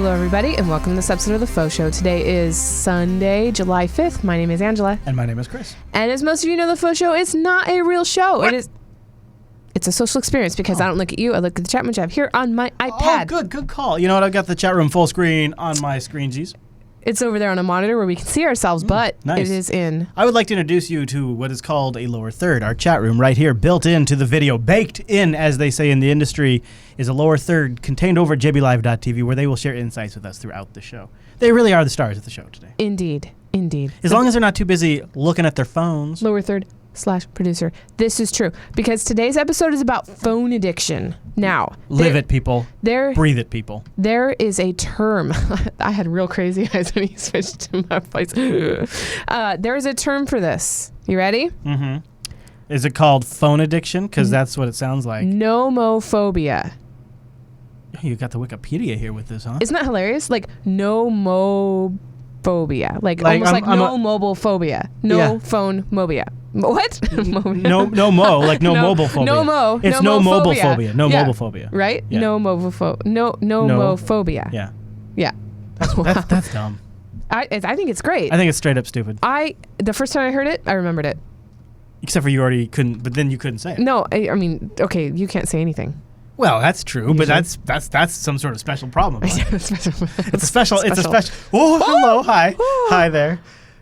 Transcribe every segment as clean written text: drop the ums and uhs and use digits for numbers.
Hello, everybody, and welcome to this episode of the FauxShow. Today is Sunday, July 5th. My name is Angela. And my name is Chris. And as most of you know, the FauxShow is not a real show. What? It's a social experience because I don't look at you. I look at the chat room I have here on my iPad. Oh, good call. You know what? I've got the chat room full screen on my screensies. It's over there on a monitor where we can see ourselves, but nice. it is in. I would like to introduce you to what is called a lower third. Our chat room right here, built into the video, baked in, as they say in the industry, is a lower third contained over at jblive.tv where they will share insights with us throughout the show. They really are the stars of the show today. Indeed. As long as they're not too busy looking at their phones. Lower third / producer. This is true because today's episode is about phone addiction. Now, live it, people. Breathe it, people. There is a term. I had real crazy eyes when he switched to my voice. There is a term for this. You ready? Mm-hmm. Is it called phone addiction? Because that's what it sounds like. Nomophobia. You got the Wikipedia here with this, huh? Isn't that hilarious? Like nomophobia. Like almost like no mobile phobia. No phone phobia. What? no mobile phobia. It's no mobile phobia. No mobile phobia. Right? Yeah. Nomophobia. Yeah. Yeah. That's dumb. I think it's great. I think it's straight up stupid. The first time I heard it, I remembered it. Except for you already couldn't, but then you couldn't say it. No, I mean, okay, you can't say anything. Well, that's true, but that's some sort of special problem. It's a special. Oh, hello, hi, hi there.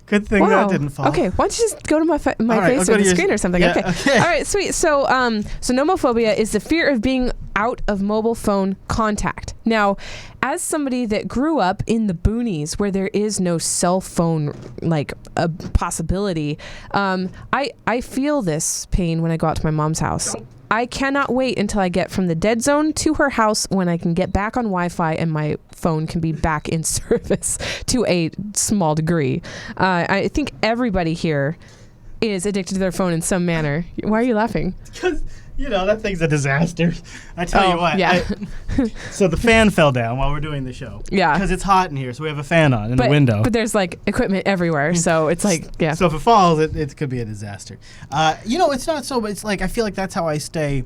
Good thing that didn't fall. Okay, why don't you just go to my face or the screen or something? Yeah, okay. All right, sweet. So, nomophobia is the fear of being out of mobile phone contact. Now, as somebody that grew up in the boonies where there is no cell phone like a possibility, I feel this pain when I go out to my mom's house. I cannot wait until I get from the dead zone to her house when I can get back on Wi-Fi and my phone can be back in service to a small degree. I think everybody here is addicted to their phone in some manner. Why are you laughing? Because, that thing's a disaster. I tell you what. Yeah. So the fan fell down while we're doing the show. Yeah. Because it's hot in here, so we have a fan on in the window. But there's like equipment everywhere, so it's like, yeah. So if it falls, it could be a disaster. It's not so, but it's like, I feel like that's how I stay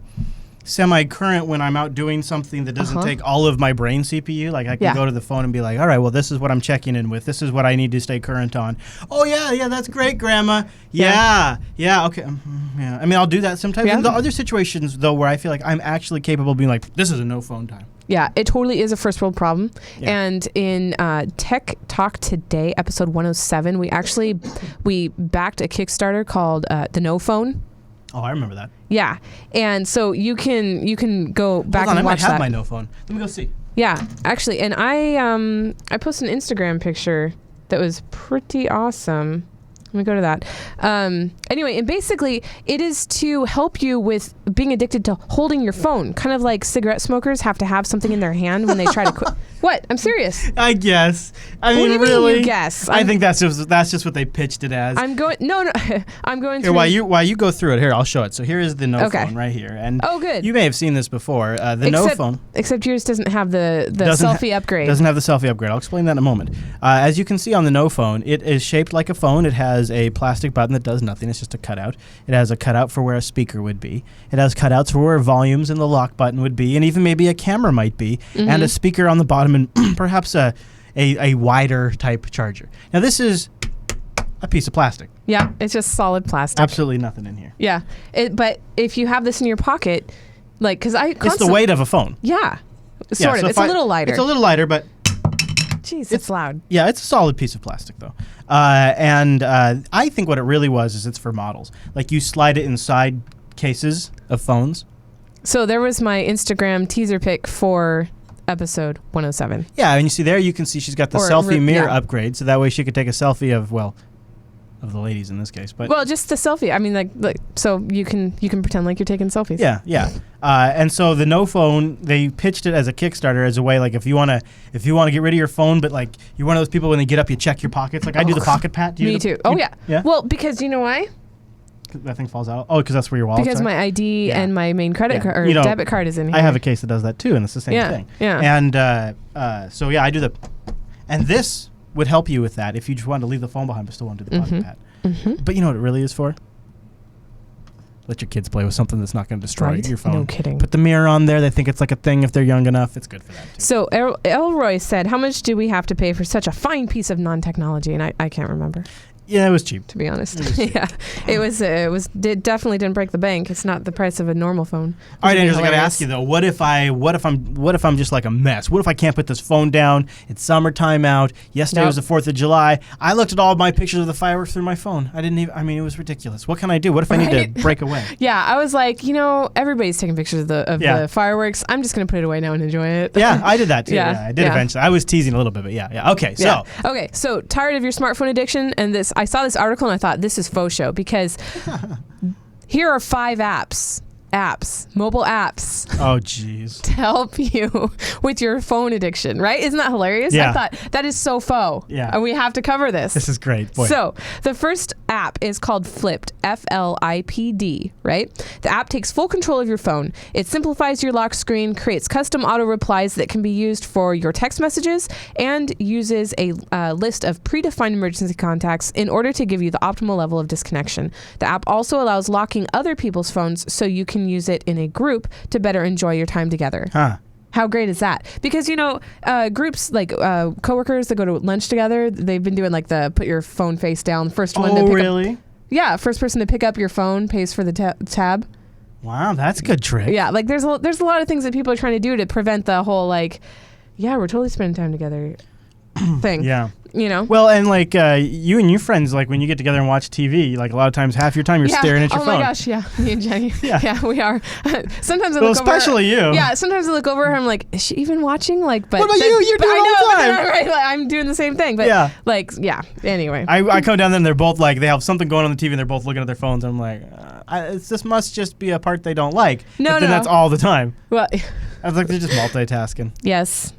semi-current when I'm out doing something that doesn't take all of my brain CPU. Like I can go to the phone and be like, all right, well, this is what I'm checking in with. This is what I need to stay current on. Oh, yeah, that's great, Grandma. Yeah, okay. Yeah. I mean, I'll do that sometimes. Yeah. In the other situations, though, where I feel like I'm actually capable of being like, this is a no phone time. Yeah, it totally is a first world problem. Yeah. And in Tech Talk Today, episode 107, we backed a Kickstarter called the No Phone. Oh, I remember that. Yeah, and so you can go back Hold on, and watch that. I might have my no phone. Let me go see. Yeah, actually, and I posted an Instagram picture that was pretty awesome. Let me go to that. Anyway, and basically, it is to help you with being addicted to holding your phone. Kind of like cigarette smokers have to have something in their hand when they try to quit. What? I'm serious. I guess. What do you really? Mean you guess? I think that's just what they pitched it as. I'm going. No. I'm going here, through. while you go through it, here I'll show it. So here is the no phone right here, and good. You may have seen this before. No phone. Except yours doesn't have the selfie upgrade. Doesn't have the selfie upgrade. I'll explain that in a moment. As you can see on the no phone, it is shaped like a phone. It has a plastic button that does nothing. It's just a cutout. It has a cutout for where a speaker would be. It has cutouts for where volumes and the lock button would be, and even maybe a camera might be, and a speaker on the bottom, and perhaps a wider type charger. Now this is a piece of plastic. Yeah, it's just solid plastic. Absolutely nothing in here. Yeah, but if you have this in your pocket, like, because it's the weight of a phone. Yeah, sort of. So it's a little lighter. It's a little lighter, but jeez, it's loud. Yeah, it's a solid piece of plastic though. I think what it really was is it's for models. Like you slide it inside cases of phones. So there was my Instagram teaser pic for episode 107. Yeah, and you see there, you can see she's got the selfie mirror upgrade, so that way she could take a selfie of the ladies in this case. But just the selfie. I mean, like so you can pretend like you're taking selfies. Yeah. And so the no phone, they pitched it as a Kickstarter as a way, like if you want to get rid of your phone, but like you're one of those people when they get up, you check your pockets. Like I do the pocket pat. Me too. Yeah. Well, because you know why? That thing falls out. Oh, because that's where your wallet's Because my ID and my main credit card or debit card is in here. I have a case that does that too, and it's the same thing. Yeah. And I do and this would help you with that if you just wanted to leave the phone behind but still want to do the pocket pat. Mm-hmm. But you know what it really is for? Let your kids play with something that's not going to destroy Right? your phone. No kidding. Put the mirror on there. They think it's like a thing if they're young enough. It's good for that too. So Elroy said, how much do we have to pay for such a fine piece of non-technology? And I can't remember, Yeah, it was cheap. to be honest. Yeah, it definitely didn't break the bank. It's not the price of a normal phone. All right, Andrews, I got to Hilarious. ask you though. What if I'm just like a mess? What if I can't put this phone down? It's summertime out. Yesterday was the 4th of July. I looked at all my pictures of the fireworks through my phone. It was ridiculous. What can I do? What if I need to break away? Yeah, I was like, everybody's taking pictures of the fireworks. I'm just gonna put it away now and enjoy it. Yeah, I did that too. Yeah, Yeah, I did eventually. I was teasing a little bit, but yeah. Okay, so. Yeah. Okay, so tired of your smartphone addiction? And I saw this article and I thought, this is FauxShow, because here are 5 mobile apps Oh, jeez. to help you with your phone addiction, right? Isn't that hilarious? Yeah. I thought, that is so faux. Yeah. And we have to cover this. This is great. Boy. So the first app is called Flipped, Flipd, right? The app takes full control of your phone. It simplifies your lock screen, creates custom auto replies that can be used for your text messages, and uses a list of predefined emergency contacts in order to give you the optimal level of disconnection. The app also allows locking other people's phones so you can use it in a group to better enjoy your time together. Huh. How great is that? Because, groups like coworkers that go to lunch together, they've been doing like the put your phone face down. First one to pick really? up. Yeah, first person to pick up your phone pays for the tab. Wow, that's a good trick. Yeah, like there's a lot of things that people are trying to do to prevent the whole like, yeah, we're totally spending time together thing. Yeah. Well, and like you and your friends, like when you get together and watch TV, like a lot of times half your time you're staring at your phone. Oh my gosh, yeah. Me and Jenny. Yeah. We are. Sometimes I Well, look over. especially you. Yeah, sometimes I look over her, I'm like, is she even watching? Like, but What about you? You're doing it all the time. Right, like, I'm doing the same thing. But anyway. I come down there and they're both like, they have something going on the TV and they're both looking at their phones. And I'm like, this must just be a part they don't like. No. That's all the time. Well, I was like, they're just multitasking. Yes.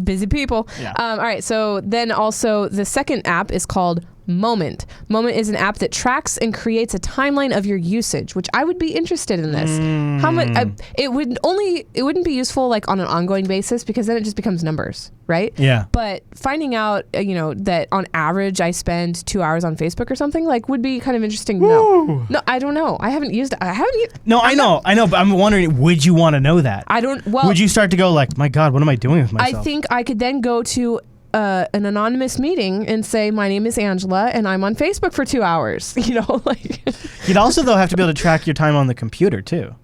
Busy people. Yeah. All right. So then also the second app is called Moment. Moment is an app that tracks and creates a timeline of your usage, which I would be interested in this. How much? It wouldn't be useful like on an ongoing basis, because then it just becomes numbers, right? Yeah. But finding out, that on average I spend 2 hours on Facebook or something, like, would be kind of interesting to know. No, I don't know. I haven't used it. No, I know, but I'm wondering, would you want to know that? I don't. Well, would you start to go like, my God, what am I doing with myself? I think I could then go to an anonymous meeting and say, my name is Angela and I'm on Facebook for 2 hours. Like. You'd also though have to be able to track your time on the computer too.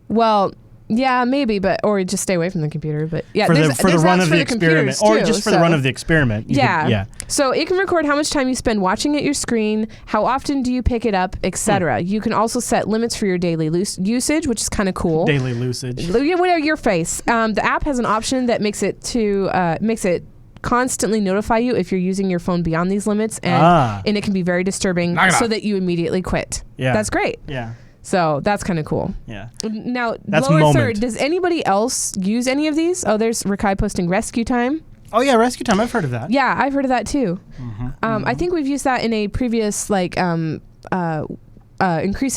Well, yeah, maybe, or just stay away from the computer. But yeah, for the run apps of for the experiment, or too, just for the run of the experiment. Yeah. So it can record how much time you spend watching at your screen, how often do you pick it up, etc. You can also set limits for your daily usage, which is kind of cool. Daily usage. Yeah, whatever your face. The app has an option that makes it constantly notify you if you're using your phone beyond these limits, and it can be very disturbing, so that you immediately quit. Yeah. That's great. Yeah. So that's kind of cool. Yeah. Now, That's lower Moment. third, does anybody else use any of these? Oh, there's Rakai posting Rescue Time. Oh yeah, Rescue Time. I've heard of that. Yeah, I've heard of that too. Mm-hmm. I think we've used that in a previous increasing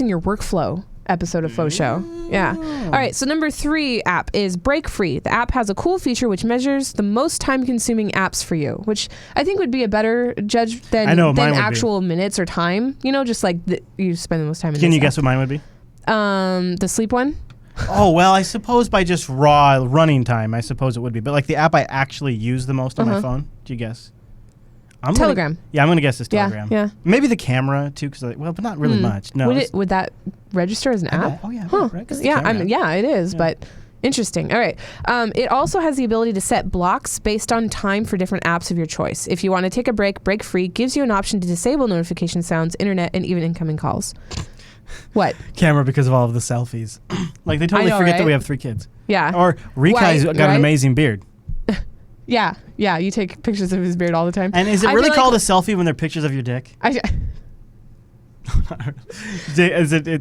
your workflow episode of FauxShow. Yeah. All right. So number 3 app is BreakFree. The app has a cool feature which measures the most time-consuming apps for you, which I think would be a better judge than actual minutes or time. Just like you spend the most time in. Can you guess what mine would be? The sleep one. Oh well, I suppose by just raw running time, I suppose it would be. But like the app I actually use the most on my phone. Do you guess? Telegram. I'm gonna guess it's Telegram. Yeah. Maybe the camera too, but not really much. No. Would that register as an app? Oh yeah. Huh. Right, Yeah. It is, but interesting. All right. It also has the ability to set blocks based on time for different apps of your choice. If you want to take a break, BreakFree gives you an option to disable notification sounds, internet, and even incoming calls. What? Camera, because of all of the selfies. Like they totally forget that we have 3 kids. Yeah. Or Rikai's got an amazing beard. Yeah. You take pictures of his beard all the time. And is it really called a selfie when they're pictures of your dick?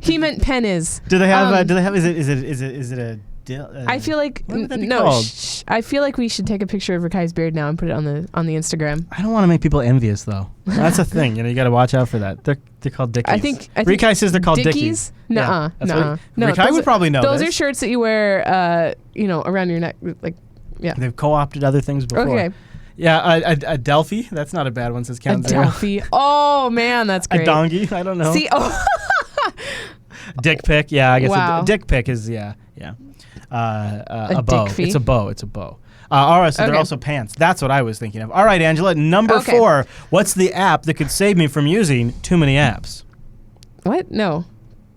He meant pen is. Do they have? Is it a? I feel like what would that be called? I feel like we should take a picture of Rakai's beard now and put it on the Instagram. I don't want to make people envious though. That's a thing. You got to watch out for that. They're called dickies. I think Rikai says they're called dickies. No. Rikai would probably know. Those are shirts that you wear, around your neck, like. Yeah. They've co-opted other things before. Okay. Yeah, a Delphi. That's not a bad one. Says count a zero. Delphi. Oh man, that's great. A dongi. I don't know. See, Dick pic. Yeah, I guess Wow. a dick pic is yeah. A bow. dick fee? It's a bow. It's a bow. All right, so they're Okay. also pants. That's what I was thinking of. All right, Angela, number 4. What's the app that could save me from using too many apps? What? No.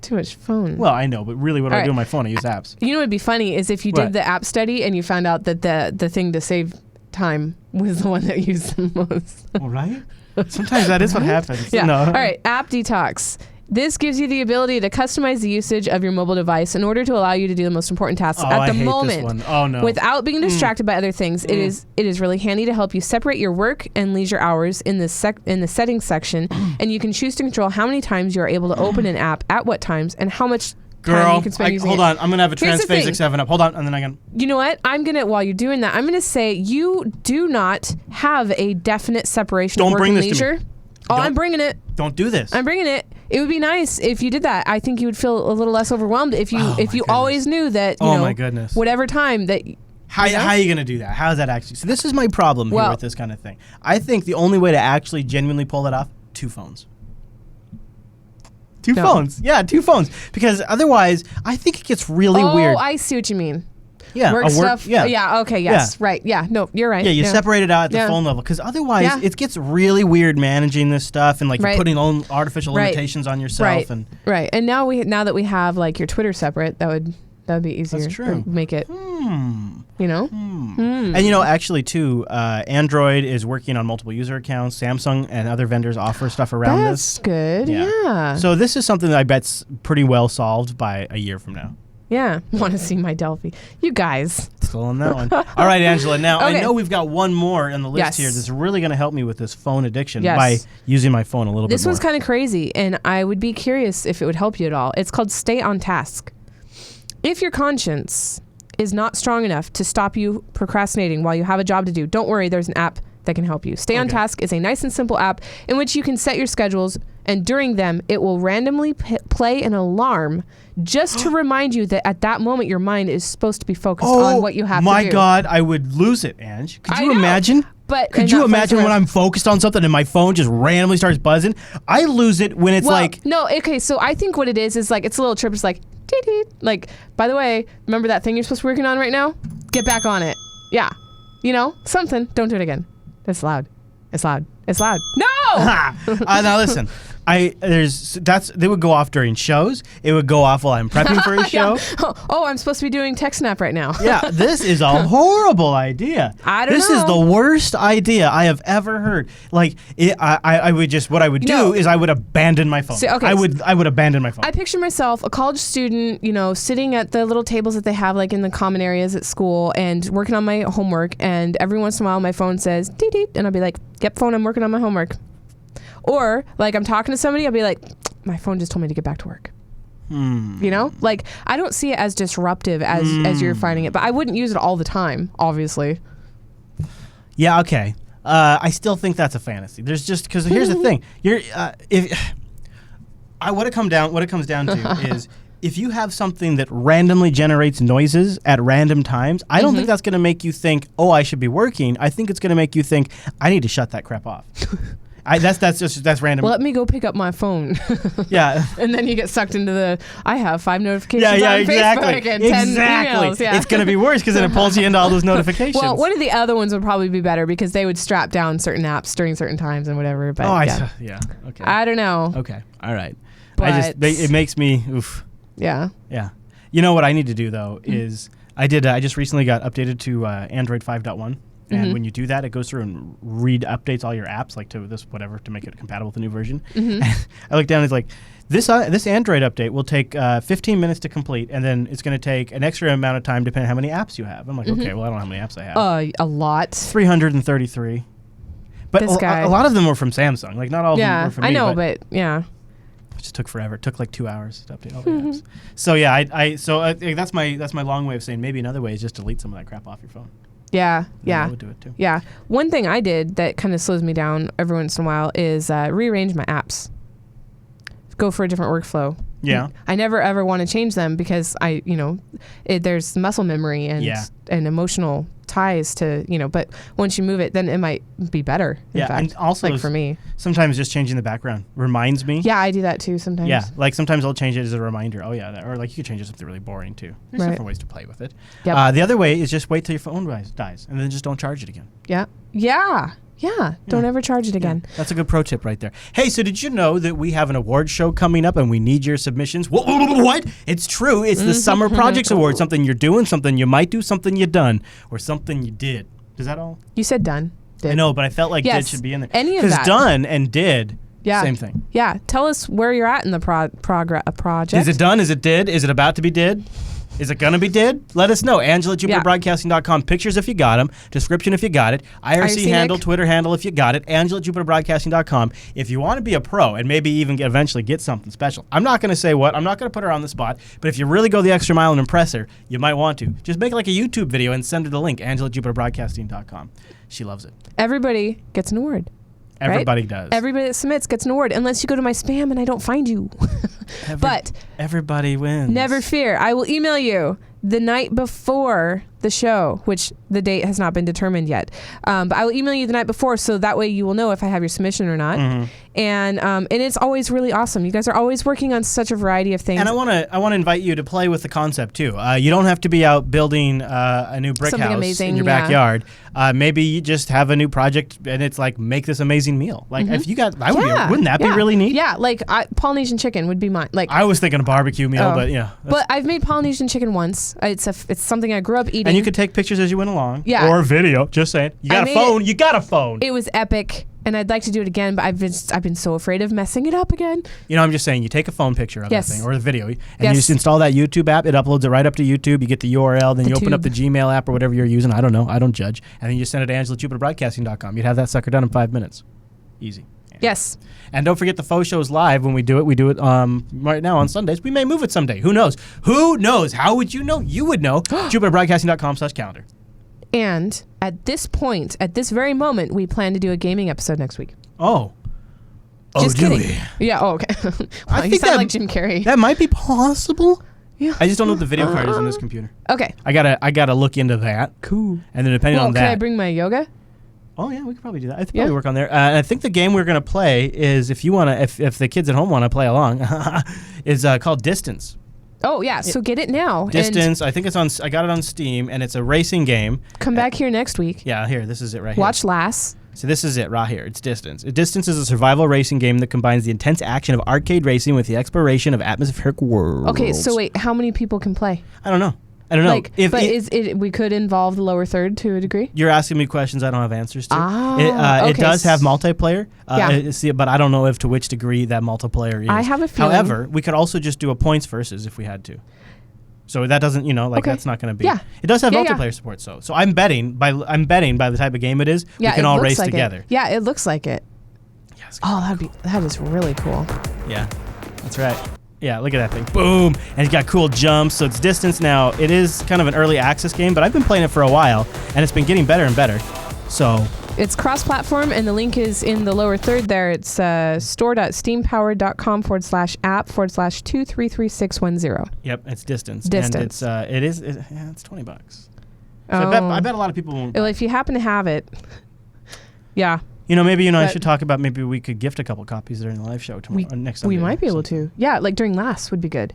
Too much phone. Well, I know, but really what do I do on my phone? I use apps. You know what would be funny is if you What? did the app study and you found out that the thing to save time was the one that used the most. All right. Sometimes that is what happens. Yeah. No. All right. App Detox. This gives you the ability to customize the usage of your mobile device in order to allow you to do the most important tasks at the I hate moment. This one. Oh no. Without being distracted by other things. It is really handy to help you separate your work and leisure hours in the settings section, and you can choose to control how many times you are able to open an app at what times and how much time you can spend using hold it. on. I'm gonna have a Here's the transphasic thing. 7 Up. Hold on, and then I can. You know what? While you're doing that, I'm gonna say you do not have a definite separation Don't of work bring and this to me. leisure. Oh, I'm bringing it. Don't do this. I'm bringing it. It would be nice if you did that. I think you would feel a little less overwhelmed if you always knew that. You know, my goodness. Whatever time that. How are you gonna do that? How is that actually? So this is my problem here with this kind of thing. I think the only way to actually genuinely pull it off, 2 phones. Two phones. Yeah, 2 phones. Because otherwise, I think it gets really weird. Oh, I see what you mean. Yeah, Work stuff. Yeah. Okay. Yes. Yeah. Right. Yeah. No, you're right. Yeah, you separate it out at the phone level because otherwise it gets really weird managing this stuff and like you're putting own artificial limitations on yourself and And now that we have like your Twitter separate, that would be easier. That's true. Make it. You know. And you know, actually too, Android is working on multiple user accounts. Samsung and other vendors offer stuff around this. That's good. Yeah. So this is something that I bet's pretty well solved by a year from now. Yeah. Want to see my Delphi? You guys. Still on that one. All right, Angela. Now, Okay. I know we've got one more on the list here that's really going to help me with this phone addiction by using my phone a little bit more. This one's kind of crazy, and I would be curious if it would help you at all. It's called Stay on Task. If your conscience is not strong enough to stop you procrastinating while you have a job to do, don't worry, there's an app that can help you. Stay on Task is a nice and simple app in which you can set your schedules, and during them, it will randomly play an alarm just to remind you that at that moment, your mind is supposed to be focused on what you have to do. My God, I would lose it, Ange. Could you imagine? Could you imagine when I'm focused on something and my phone just randomly starts buzzing? I lose it when it's No, okay, so I think what it is like, it's a little trip. It's like, dee-dee. Like, by the way, remember that thing you're supposed to be working on right now? Get back on it. Yeah. You know, something. Don't do it again. It's loud. It's loud. It's loud. No! Now listen. They would go off during shows. It would go off while I'm prepping for a show. Oh, I'm supposed to be doing tech snap right now. Yeah, this is a horrible idea. This is the worst idea I have ever heard. Like, I would just what I would do is I would abandon my phone. I would abandon my phone. I picture myself, a college student, you know, sitting at the little tables that they have like in the common areas at school and working on my homework. And every once in a while, my phone says, dee dee, and I'll be like, yep, phone, I'm working on my homework. Or like I'm talking to somebody, I'll be like, my phone just told me to get back to work. You know, like I don't see it as disruptive as you're finding it, but I wouldn't use it all the time, obviously. Yeah. Okay. I still think that's a fantasy. There's just because here's the thing. What it comes down to is if you have something that randomly generates noises at random times, I don't think that's going to make you think, oh, I should be working. I think it's going to make you think, I need to shut that crap off. That's random. Well, let me go pick up my phone. Yeah. And then you get sucked into I have 5 notifications on exactly. Facebook and 10 emails. Yeah. It's going to be worse because then it pulls you into all those notifications. Well, one of the other ones would probably be better because they would strap down certain apps during certain times and whatever. But Okay. I don't know. Okay. All right. But it makes me oof. Yeah. Yeah. You know what I need to do though is I just recently got updated to Android 5.1. And when you do that, it goes through and updates all your apps, like to this whatever, to make it compatible with the new version. I look down and it's like, this Android update will take 15 minutes to complete, and then it's going to take an extra amount of time depending on how many apps you have. I'm like, okay, well, I don't know how many apps I have. A lot. 333. But a lot of them were from Samsung. Like, not all of them were from me. I know, but yeah. It just took forever. It took like 2 hours to update all the apps. So yeah, that's my long way of saying maybe another way is just delete some of that crap off your phone. Yeah. I would do it too. Yeah. One thing I did that kind of slows me down every once in a while is rearrange my apps. Go for a different workflow. Yeah. I never ever want to change them because there's muscle memory and emotional ties to, but once you move it, then it might be better. In fact. And also like for me. Sometimes just changing the background reminds me. Yeah, I do that too sometimes. Yeah, like sometimes I'll change it as a reminder. Oh yeah, or like you could change it to something really boring too. There's different ways to play with it. Yep. The other way is just wait till your phone dies, and then just don't charge it again. Yeah. Don't ever charge it again. Yeah. That's a good pro tip right there. Hey, so did you know that we have an award show coming up and we need your submissions? What? It's true. It's the Summer Projects Award. Something you're doing, something you might do, something you done, or something you did. Is that all? You said done. Did. I know, but I felt like did should be in there. Any of that. Because done and did, same thing. Yeah. Tell us where you're at in the project. Is it done? Is it did? Is it about to be did? Is it going to be did? Let us know. Angela at JupiterBroadcasting.com. Pictures if you got them. Description if you got it. IRC handle, Nick. Twitter handle if you got it. Angela at JupiterBroadcasting.com. If you want to be a pro and maybe even eventually get something special. I'm not going to say what. I'm not going to put her on the spot. But if you really go the extra mile and impress her, you might want to. Just make like a YouTube video and send her the link. Angela at JupiterBroadcasting.com. She loves it. Everybody gets an award. Everybody does. Everybody that submits gets an award, unless you go to my spam and I don't find you. But everybody wins. Never fear. I will email you the night before the show, which the date has not been determined yet. But I will email you the night before, so that way you will know if I have your submission or not. Mm-hmm. And it's always really awesome. You guys are always working on such a variety of things. And I want to invite you to play with the concept too. You don't have to be out building a new brick house in your backyard. Maybe you just have a new project and it's like make this amazing meal. Like if you got, wouldn't that be really neat? Yeah, like Polynesian chicken would be mine. Like I was thinking a barbecue meal, but yeah. But I've made Polynesian chicken once. It's something I grew up eating. And you could take pictures as you went along. Yeah. Or video. Just saying. You got a phone. You got a phone. It was epic. And I'd like to do it again, but I've been so afraid of messing it up again. I'm just saying, you take a phone picture of that thing or the video, and you just install that YouTube app. It uploads it right up to YouTube. You get the URL, then you open up the Gmail app or whatever you're using. I don't know. I don't judge. And then you send it to AngelaJupiterBroadcasting.com. You'd have that sucker done in 5 minutes. Easy. Yes. And don't forget the faux shows live when we do it. We do it right now on Sundays. We may move it someday. Who knows? Who knows? How would you know? You would know. JupiterBroadcasting.com/calendar. And at this point, at this very moment, we plan to do a gaming episode next week. Oh. Just do kidding. we? Yeah, okay. Wow, you sound like Jim Carrey. That might be possible. Yeah. I just don't know what the video card is on this computer. Okay. I gotta look into that. Cool. And then depending on that. Can I bring my yoga? Oh yeah, we could probably do that. I could probably work on there. I think the game we're gonna play is if the kids at home want to play along, is called Distance. Oh yeah, so get it now. Distance. I think it's on. I got it on Steam, and it's a racing game. Come back here next week. Yeah, here. This is it right here. Watch Lass. So this is it right here. It's Distance. Distance is a survival racing game that combines the intense action of arcade racing with the exploration of atmospheric worlds. Okay, so wait, how many people can play? I don't know. Like, we could involve the lower third to a degree? You're asking me questions I don't have answers to. It does have multiplayer, but I don't know to which degree that multiplayer is. I have a feeling. However, we could also just do a points versus if we had to. So that doesn't, that's not going to be. Yeah. It does have multiplayer support, so I'm betting by the type of game it is, we can all race together. Yeah, it looks like it. Yes. That is really cool. Yeah, that's right. Yeah, look at that thing. Boom. And it's got cool jumps. So it's Distance now. It is kind of an early access game, but I've been playing it for a while, and it's been getting better and better. So it's cross-platform, and the link is in the lower third there. It's store.steampowered.com/app/233610. Yep, it's Distance. Distance. And it's $20. So I bet a lot of people won't. Well, if you happen to have it, yeah. Maybe I should talk about maybe we could gift a couple copies during the live show tomorrow, next Sunday. We might be able to. Yeah, like during Last would be good.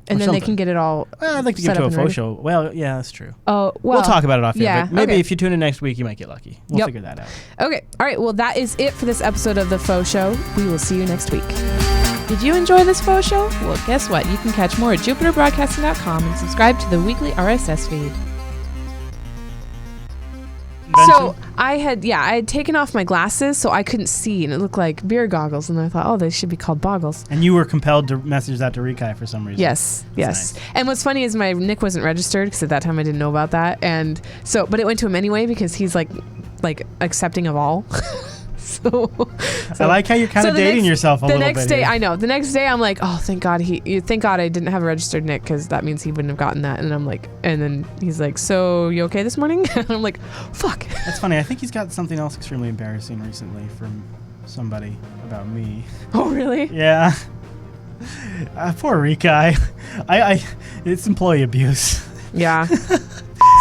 And then they can get it all. Well, I'd like to give it to a faux show. Well, yeah, that's true. Oh, well. We'll talk about it off here. But maybe if you tune in next week, you might get lucky. We'll figure that out. Okay. All right. Well, that is it for this episode of the Faux Show. We will see you next week. Did you enjoy this Faux Show? Well, guess what? You can catch more at JupiterBroadcasting.com and subscribe to the weekly RSS feed. So I had taken off my glasses so I couldn't see, and it looked like beer goggles, and I thought, they should be called boggles. And you were compelled to message that to Rikai for some reason. Yes. Nice. And what's funny is my nick wasn't registered because at that time I didn't know about that, and so but it went to him anyway because he's like accepting of all. So I like how you're kind of dating yourself a little bit. The next day, I know. The next day, I'm like, oh, thank God I didn't have a registered nick because that means he wouldn't have gotten that. And I'm like, and then he's like, so you okay this morning? And I'm like, fuck. That's funny. I think he's got something else extremely embarrassing recently from somebody about me. Oh, really? Yeah. Poor Rikai. It's employee abuse. Yeah.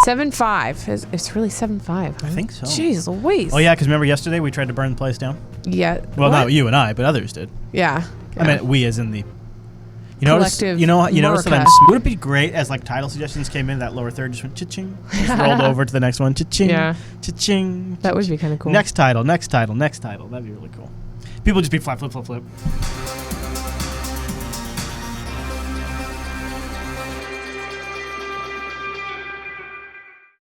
7.5. It's really 7.5. I think so. Jeez Louise. Oh, yeah, because remember yesterday we tried to burn the place down? Yeah. Well, what? not you and I, but others did. Yeah. I meant we as in the... You notice that America. would it be great as like title suggestions came in, that lower third just went cha-ching, just rolled over to the next one, cha-ching, Yeah. cha-ching. That would be kind of cool. Next title. That'd be really cool. People just be flip.